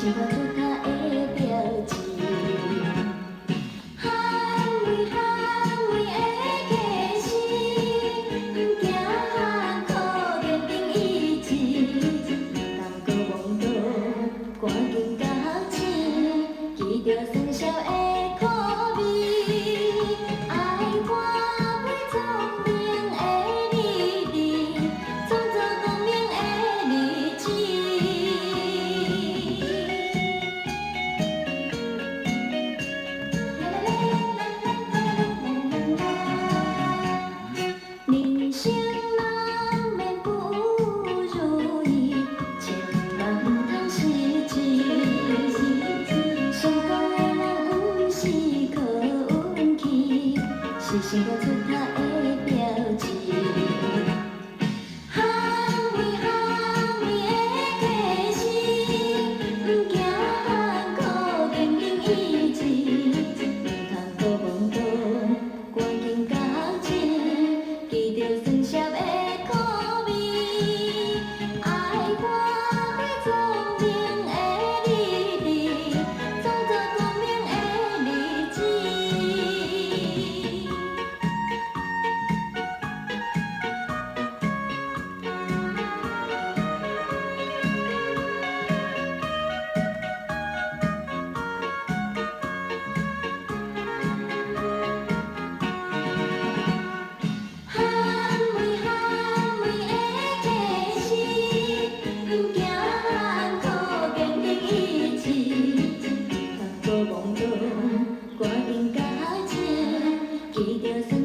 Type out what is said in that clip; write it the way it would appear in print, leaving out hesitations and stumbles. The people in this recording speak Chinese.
是我出脚的标志。捍卫捍卫的价值，不惊喊苦练兵意志，不通过妄图赶紧甲学醒，记着算少的苦味，爱我每聪明的日子，创造光明的日子。人生难免不如意，千万不通失志。成功的人不是靠运气，是生活出脚的标志。捍卫捍卫的价值，不惊喊苦练兵意志，不通过妄图赶紧甲学醒，记着算少的苦味，爱我每聪明的日子，创造光明的日子。捍卫捍卫的价值，不惊喊苦坚定意志，不通过妄图赶紧甲学醒，记着。